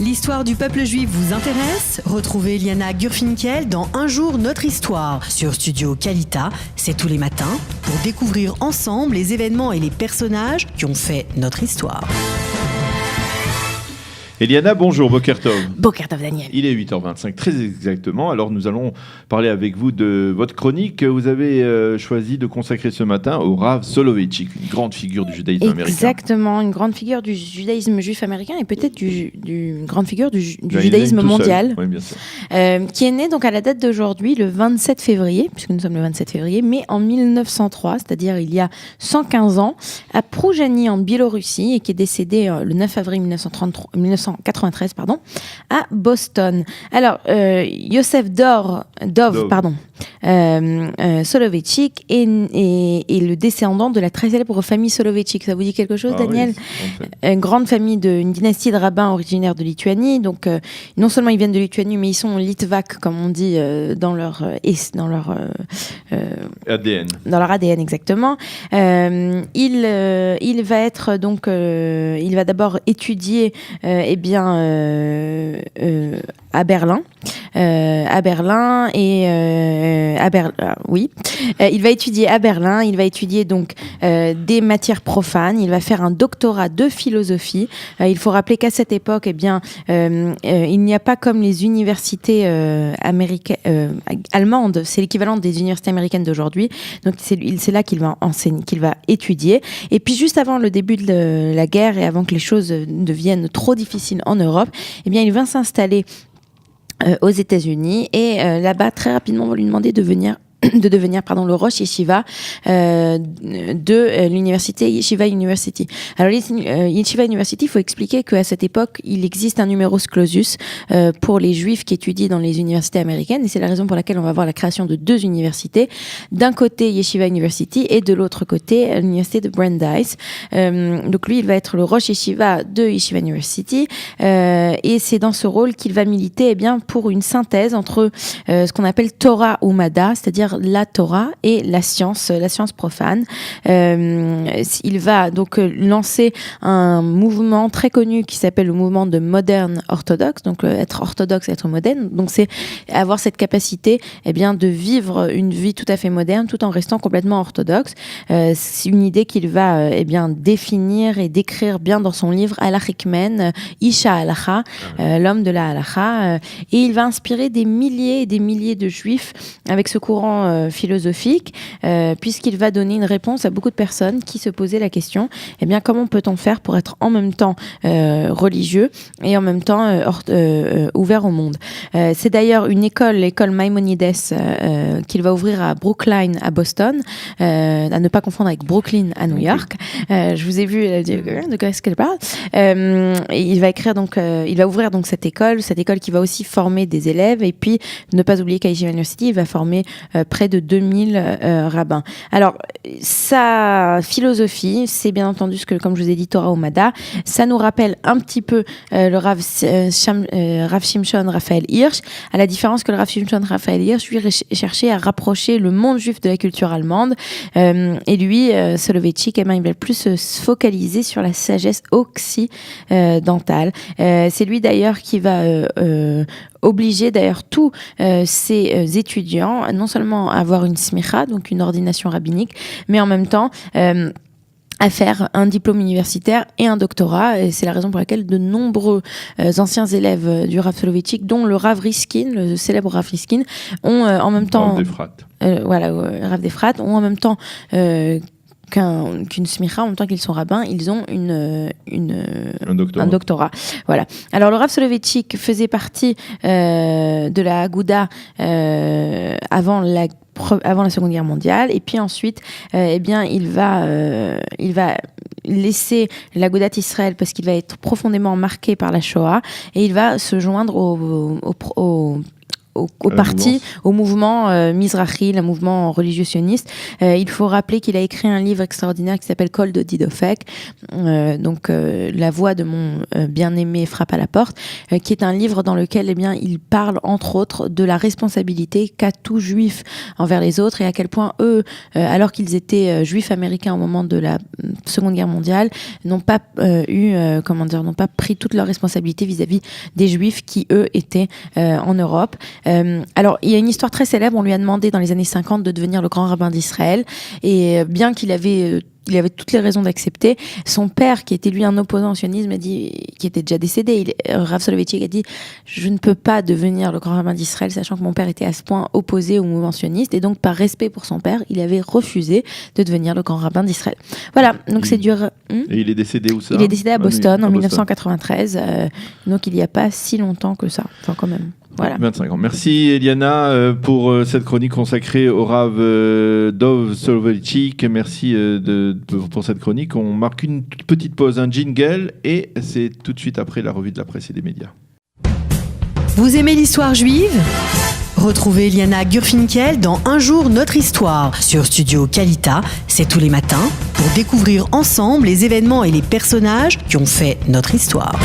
L'histoire du peuple juif vous intéresse? Retrouvez Liana Gurfinkel dans Un jour notre histoire sur Studio Kalita. C'est tous les matins pour découvrir ensemble les événements et les personnages qui ont fait notre histoire. Eliana, bonjour, Boker Tov. Boker Tov, Daniel. Il est 8h25, très exactement. Alors nous allons parler avec vous de votre chronique que vous avez choisi de consacrer ce matin au Rav Soloveitchik, une grande figure du judaïsme américain. Exactement, une grande figure du judaïsme juif américain et peut-être une grande figure du judaïsme mondial, oui, bien sûr. Qui est né donc à la date d'aujourd'hui, le 27 février, puisque nous sommes le 27 février, mais en 1903, c'est-à-dire il y a 115 ans, à Proujany en Biélorussie et qui est décédé le 9 avril 1993, à Boston. Alors, Yosef Dov Soloveitchik est le descendant de la très célèbre famille Soloveitchik. Ça vous dit quelque chose, Daniel? Oui, une grande famille d'une dynastie de rabbins originaires de Lituanie. Donc, non seulement ils viennent de Lituanie, mais ils sont litvaks, comme on dit, dans leur ADN. Dans leur ADN, exactement. Il va être donc, il va d'abord étudier, à Berlin. Il va étudier à Berlin. Il va étudier donc des matières profanes. Il va faire un doctorat de philosophie. Il faut rappeler qu'à cette époque, il n'y a pas comme les universités allemandes. C'est l'équivalent des universités américaines d'aujourd'hui. Donc c'est là qu'il va enseigner, qu'il va étudier. Et puis juste avant le début de la guerre et avant que les choses deviennent trop difficiles en Europe, il va s'installer aux États-Unis et là-bas très rapidement on va lui demander de devenir le Rosh Yeshiva de l'université Yeshiva University. Alors Yeshiva University, il faut expliquer qu'à cette époque, il existe un numerus clausus pour les juifs qui étudient dans les universités américaines et c'est la raison pour laquelle on va voir la création de deux universités. D'un côté Yeshiva University et de l'autre côté l'université de Brandeis. Donc lui, il va être le Rosh Yeshiva de Yeshiva University et c'est dans ce rôle qu'il va militer pour une synthèse entre ce qu'on appelle Torah ou Mada, c'est-à-dire la Torah et la science profane. Il va donc lancer un mouvement très connu qui s'appelle le mouvement de moderne orthodoxe, donc être orthodoxe, être moderne. Donc c'est avoir cette capacité de vivre une vie tout à fait moderne tout en restant complètement orthodoxe. C'est une idée qu'il va définir et décrire bien dans son livre Halachic Men, Isha Halacha, l'homme de la Halacha, et il va inspirer des milliers et des milliers de juifs avec ce courant philosophique, puisqu'il va donner une réponse à beaucoup de personnes qui se posaient la question, comment peut-on faire pour être en même temps religieux et en même temps ouvert au monde. C'est d'ailleurs une l'école Maimonides, qu'il va ouvrir à Brookline, à Boston, à ne pas confondre avec Brooklyn à New York. Je vous ai vu de quoi est-ce qu'elle parle. Il va ouvrir donc cette école qui va aussi former des élèves et puis ne pas oublier qu'à Yeshiva University, il va former près de 2000 rabbins. Alors, sa philosophie, c'est bien entendu ce que, comme je vous ai dit, Torah ou Mada. Ça nous rappelle un petit peu le Rav Shimshon Raphaël Hirsch, à la différence que le Rav Shimshon Raphaël Hirsch, lui, cherchait à rapprocher le monde juif de la culture allemande. Et lui, Soloveitchik, il va plus se focaliser sur la sagesse occidentale. C'est lui d'ailleurs qui va obliger d'ailleurs tous ses étudiants non seulement à avoir une smicha, donc une ordination rabbinique, mais en même temps à faire un diplôme universitaire et un doctorat. Et c'est la raison pour laquelle de nombreux anciens élèves du Rav Soloveitchik, dont le Rav Riskin, le célèbre Rav Riskin, ont en même temps... Rav d'Efrat, ont en même temps... qu'une smicha, en même temps qu'ils sont rabbins, ils ont un doctorat. Voilà. Alors le Rav Soloveitchik faisait partie de la Aguda avant la Seconde Guerre mondiale, et puis ensuite, il va laisser l'Agudat Israël parce qu'il va être profondément marqué par la Shoah, et il va se joindre au parti, au mouvement Mizrahi, le mouvement religieux sioniste. Il faut rappeler qu'il a écrit un livre extraordinaire qui s'appelle Kol Dodi Dofek, la voix de mon bien-aimé frappe à la porte, qui est un livre dans lequel il parle entre autres de la responsabilité qu'a tout juif envers les autres et à quel point eux, alors qu'ils étaient juifs américains au moment de la Seconde Guerre mondiale, n'ont pas n'ont pas pris toute leur responsabilité vis-à-vis des juifs qui eux étaient en Europe. Alors il y a une histoire très célèbre, on lui a demandé dans les années 50 de devenir le grand rabbin d'Israël et bien qu'il avait toutes les raisons d'accepter. Son père, qui était lui un opposant au sionisme, qui était déjà décédé, Rav Soloveitchik a dit « Je ne peux pas devenir le grand rabbin d'Israël, sachant que mon père était à ce point opposé au mouvement sioniste. » Et donc, par respect pour son père, il avait refusé de devenir le grand rabbin d'Israël. Voilà, donc c'est dur. Et il est décédé où ça ? Il est décédé à Boston en 1993, donc il n'y a pas si longtemps que ça. Enfin, quand même. Voilà. 25 ans. Merci Eliana pour cette chronique consacrée au Rav Dov Soloveitchik. Merci pour cette chronique. On marque une toute petite pause, un jingle, et c'est tout de suite après la revue de la presse et des médias. Vous aimez l'histoire juive ? Retrouvez Eliana Gurfinkel dans Un jour notre histoire sur Studio Kalita. C'est tous les matins pour découvrir ensemble les événements et les personnages qui ont fait notre histoire.